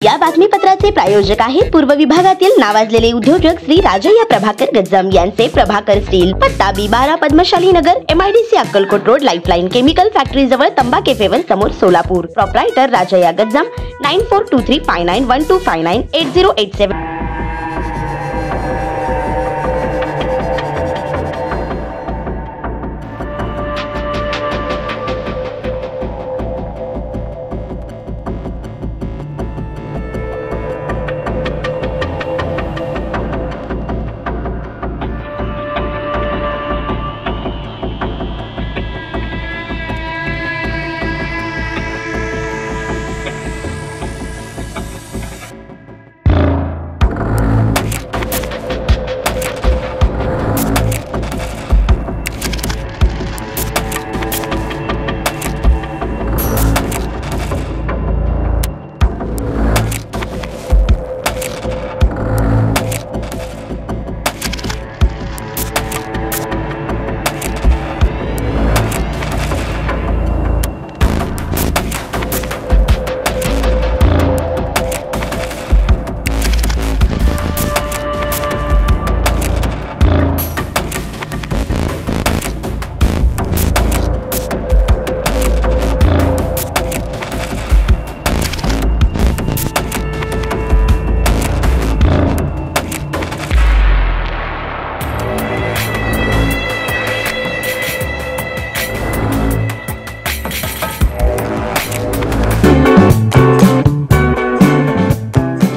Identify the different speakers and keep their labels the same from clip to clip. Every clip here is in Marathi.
Speaker 1: या बातमीपत्राचे प्रायोजक आहेत पूर्व विभागातील नावाजलेले उद्योजक श्री राजय्या प्रभाकर गज्जम यांचे प्रभाकर स्टील, पत्ता B12 पद्मशाली नगर, MIDC Akkalkot road, lifeline chemical factory जवळ, तंबा केफेवर समोर, Solapur. Proprietor Rajayya Gajjam 94235912598087।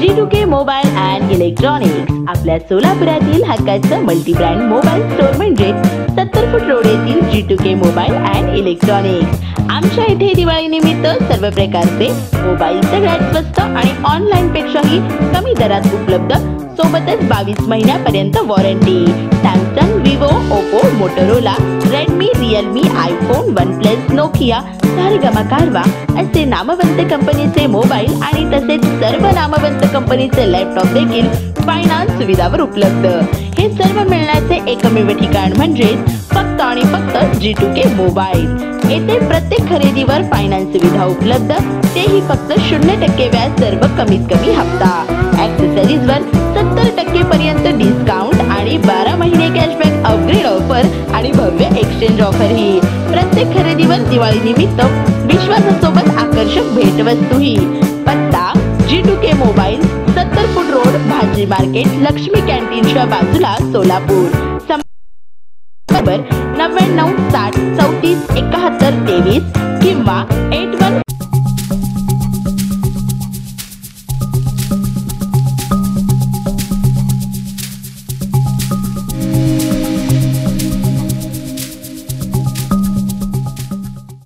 Speaker 1: G2K mobile and electronics आपल्या सोलापुरातील हक्काचं मल्टी ब्रँड मोबाईल स्टोअर म्हणजे 70 फूट रोड येथील G2K मोबाईल अँड इलेक्ट्रॉनिक्स। आमच्या इथे दिवाळी निमित्त सर्व प्रकारचे मोबाईल सगळ्यात स्वस्त आणि ऑनलाईन पेक्षाही कमी दरात उपलब्ध, सोबतच 22 महिन्यापर्यंत warranty. Samsung, Vivo, Oppo, Motorola, Redmi, Realme, iPhone, OnePlus, Nokia, Saregama कारवा असे नामवंत कंपनीचे मोबाईल आणि तसेच सर्व नामवंत कंपनीचे लॅपटॉप देखील फायनान्स सुविधावर उपलब्ध। हे सर्व मिळण्याचे एकमेव ठिकाण म्हणजे फक्त आणि फक्त G2K मोबाईल। येथे प्रत्येक खरेदीवर फायनान्स सुविधा उपलब्ध, तेही फक्त 0% व्याज, सर्व कमीत कमी हप्ता। ॲक्सेसरीजवर 70% पर्यंत डिस्काउंट आणि 12 महिने कॅशबॅक, अपग्रेड ऑफर आणि भव्य एक्सचेंज ऑफर ही। प्रत्येक खरेदीवर दिवाळी निमित्त विश्वासासोबत आकर्षक भेटवस्तूही। पत्ता G2K मोबाईल, 70 फूट रोड, भाजी मार्केट, लक्ष्मी कॅन्टीनच्या बाजूला, सोलापूर। नंबर 99 60 34 71 23 किंवा 81।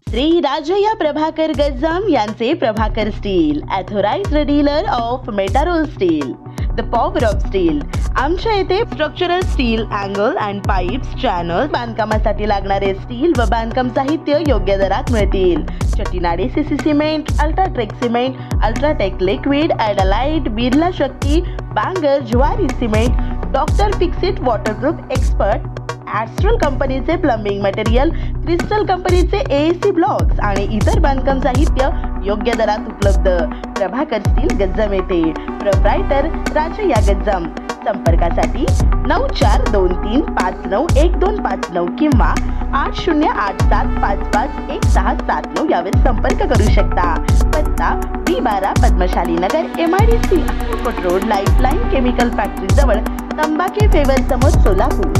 Speaker 1: श्री राजय्या प्रभाकर गज्जम यांचे Prabhakar steel, authorised dealer of Metarol steel, the power of steel. आमच्या येथे structural steel, angle and pipes, channel, बांधकामासाठी लागणारे स्टील व बांधकाम साहित्य योग्य दरात मिळतील। Chettinad CC cement, UltraTech cement, UltraTech liquid, ॲडालाइट, Birla Shakti, Bangur, Zuari cement, doctor Fixit waterproof expert, Astral कंपनीचे प्लंबिंग मटेरियल, क्रिस्टल कंपनीचे AC ब्लॉक्स आणि इतर बांधकाम साहित्य योग्य दरात उपलब्ध। प्रभाकर स्टील गज्जम येथे। प्रोप्रायटर राजय्या गज्जम। संपर्कासाठी 9423591259 किंवा 8087551679 यावर संपर्क करू शकता। पत्ता B12 पद्मशाली नगर, MIDC Akkalkot road, lifeline chemical factory जवळ, तंबा केफेवर समोर, सोलापूर।